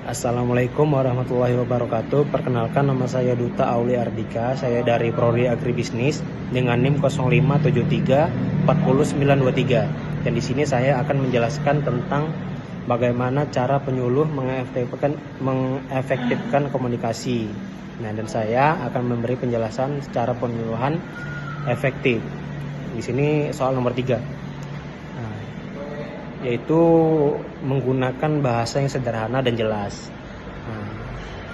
Assalamualaikum warahmatullahi wabarakatuh. Perkenalkan, nama saya Duta Auli Ardika. Saya dari Prodi Agribisnis dengan NIM 0573 Dan di sini saya akan menjelaskan tentang bagaimana cara penyuluh mengefektifkan komunikasi. Nah, dan saya akan memberi penjelasan secara penyuluhan efektif. Di sini soal nomor 3. Yaitu menggunakan bahasa yang sederhana dan jelas.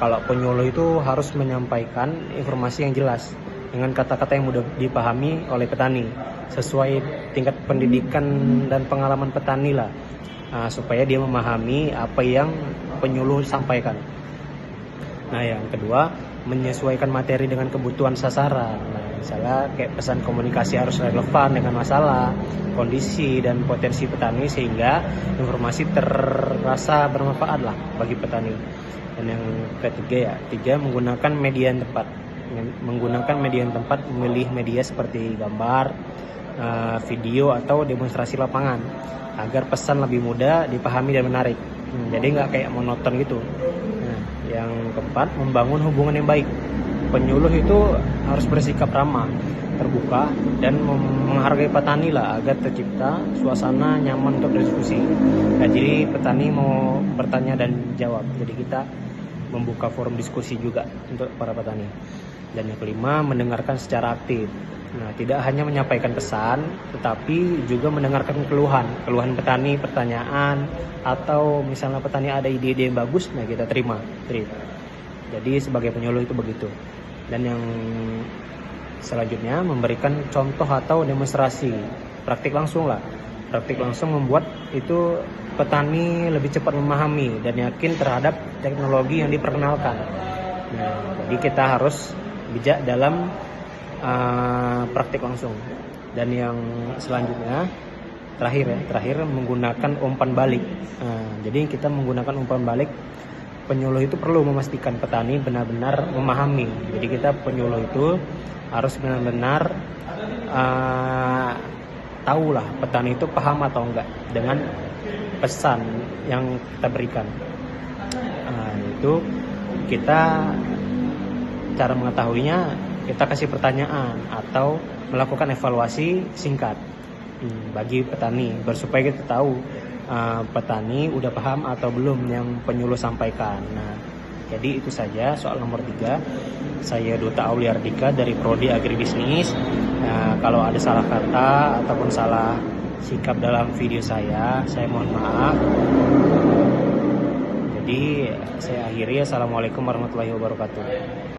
Kalau penyuluh itu harus menyampaikan informasi yang jelas dengan kata-kata yang mudah dipahami oleh petani sesuai tingkat pendidikan dan pengalaman petani lah, supaya dia memahami apa yang penyuluh sampaikan. Nah, yang kedua, menyesuaikan materi dengan kebutuhan sasaran. Nah, misalnya kayak pesan komunikasi harus relevan dengan masalah, kondisi, dan potensi petani sehingga informasi terasa bermanfaat lah bagi petani. Dan yang ketiga, menggunakan media yang tepat. Menggunakan media yang tepat, memilih media seperti gambar, video, atau demonstrasi lapangan agar pesan lebih mudah dipahami dan menarik. Jadi nggak kayak monoton gitu. Nah, yang keempat, membangun hubungan yang baik. Penyuluh itu harus bersikap ramah, terbuka, dan menghargai petani lah agar tercipta suasana nyaman untuk berdiskusi. Nah, jadi petani mau bertanya dan jawab. Jadi kita membuka forum diskusi juga untuk para petani. Dan yang kelima, mendengarkan secara aktif. Nah, tidak hanya menyampaikan pesan, tetapi juga mendengarkan keluhan petani, pertanyaan, atau misalnya petani ada ide-ide yang bagus, nah kita terima. Jadi sebagai penyuluh itu begitu. Dan yang selanjutnya, memberikan contoh atau demonstrasi, praktik langsung lah. Praktik langsung membuat itu petani lebih cepat memahami dan yakin terhadap teknologi yang diperkenalkan. Nah, jadi kita harus bijak dalam praktik langsung. Dan yang selanjutnya, terakhir menggunakan umpan balik. Jadi kita menggunakan umpan balik, penyuluh itu perlu memastikan petani benar-benar memahami. Jadi kita penyuluh itu harus benar-benar tahu lah petani itu paham atau enggak dengan pesan yang kita berikan. Itu kita cara mengetahuinya, kita kasih pertanyaan atau melakukan evaluasi singkat bagi petani, supaya kita tahu petani udah paham atau belum yang penyuluh sampaikan. Nah, jadi itu saja soal nomor 3. Saya Duta Auli Ardika dari Prodi Agribisnis. Kalau ada salah kata ataupun salah sikap dalam video saya mohon maaf. Jadi saya akhiri. Assalamualaikum warahmatullahi wabarakatuh.